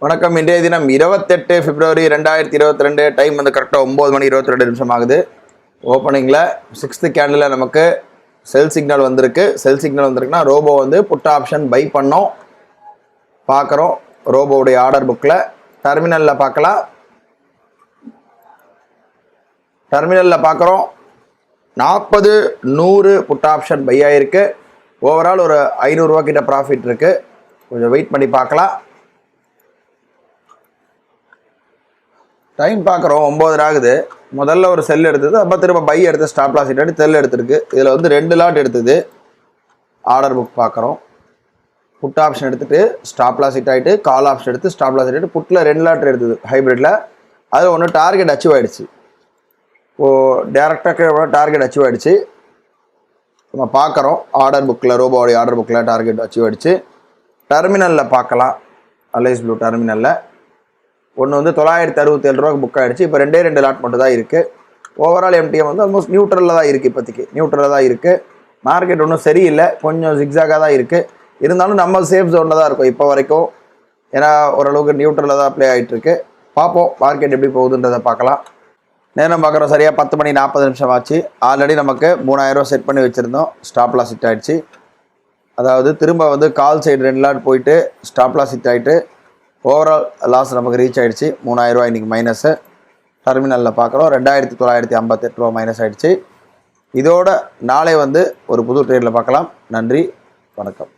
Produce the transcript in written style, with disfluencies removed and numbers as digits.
வணக்கம். இன்றைய தினம் 28 பிப்ரவரி 2022. டைம் வந்து கரெக்டாக 9 மணி 22 நிமிஷம் ஆகுது. ஓப்பனிங்கில் 6th கேண்டில் நமக்கு செல் சிக்னல் வந்திருக்கு. செல் சிக்னல் வந்திருக்குன்னா ரோபோ வந்து புட் ஆப்ஷன் பை பண்ணோம் பார்க்குறோம். ரோபோவுடைய ஆர்டர் புக்கில் டெர்மினலில் பார்க்கலாம். டெர்மினலில் பார்க்குறோம் 40 100 புட் ஆப்ஷன் பை ஆகிருக்கு. ஓவரால் ஒரு 500 ரூபா கிட்ட ப்ராஃபிட் இருக்குது. கொஞ்சம் வெயிட் பண்ணி பார்க்கலாம். டைம் பார்க்குறோம் 9 ஆகுது. முதல்ல ஒரு செல் எடுத்தது, அப்போ திரும்ப பை எடுத்து ஸ்டாப் லாஸ் ஹிட் செல் எடுத்துருக்கு. இதில் வந்து 2 லாட் எடுத்தது. ஆர்டர் புக் பார்க்குறோம். புட் ஆப்ஷன் எடுத்துகிட்டு ஸ்டாப் லாஸ் ஹிட் ஆகிட்டு, கால் ஆப்ஷன் எடுத்து ஸ்டாப் லாஸ் ஹிட் ஆகிட்டு, புட்டில் 2 லாட் எடுத்தது ஹைப்ரிட்டில். அது ஒன்று டார்கெட் அச்சீவ் ஆகிடுச்சு. டேரெக்டாக டார்கெட் அச்சீவ் ஆகிடுச்சு. நம்ம பார்க்குறோம் ஆர்டர் புக்கில், ரோபோடைய ஆர்டர் புக்கில் டார்கெட் அச்சீவ் ஆகிடுச்சு. டெர்மினலில் பார்க்கலாம். அலைஸ் ப்ளூ டெர்மினலில் ஒன்று வந்து 967 ரூபாய்க்கு புக் ஆகிடுச்சு. இப்போ 2 லாட் மட்டும் தான் இருக்குது. ஓவரால் எம்டிஎம் வந்து ஆல்மோஸ்ட் நியூட்ரலில் தான் இருக்குது. இப்போதைக்கு நியூட்ரலில் தான் இருக்குது. மார்க்கெட் ஒன்றும் சரியில்லை, கொஞ்சம் ஜிக்ஸாகாக தான் இருக்குது. இருந்தாலும் நம்ம சேஃப் ஜோனில் தான் இருக்கும் இப்போ வரைக்கும். ஏன்னா ஓரளவுக்கு நியூட்ரலில் தான் ப்ளே ஆகிட்டுருக்கு. பார்ப்போம் மார்க்கெட் எப்படி போகுதுன்றதை பார்க்கலாம். நேரம் பார்க்குறோம் சரியாக 10 மணி 40 நிமிஷம் ஆச்சு. ஆல்ரெடி நமக்கு 3000 ரூபா செட் பண்ணி வச்சுருந்தோம். ஸ்டாப் லாஸ் ஹிட் ஆகிடுச்சு. அதாவது திரும்ப வந்து கால் சைடு 2 லாட் போயிட்டு ஸ்டாப் லாஸ் ஹிட் ஆகிட்டு ஓவரால் லாஸ் நமக்கு ரீச் ஆகிடுச்சு. 3000 ரூபா இன்றைக்கி மைனஸு. டெர்மினலில் பார்க்குறோம் 2958 ரூபா மைனஸ் ஆகிடுச்சு. இதோட நாளை வந்து ஒரு புது ட்ரேடில் பார்க்கலாம். நன்றி, வணக்கம்.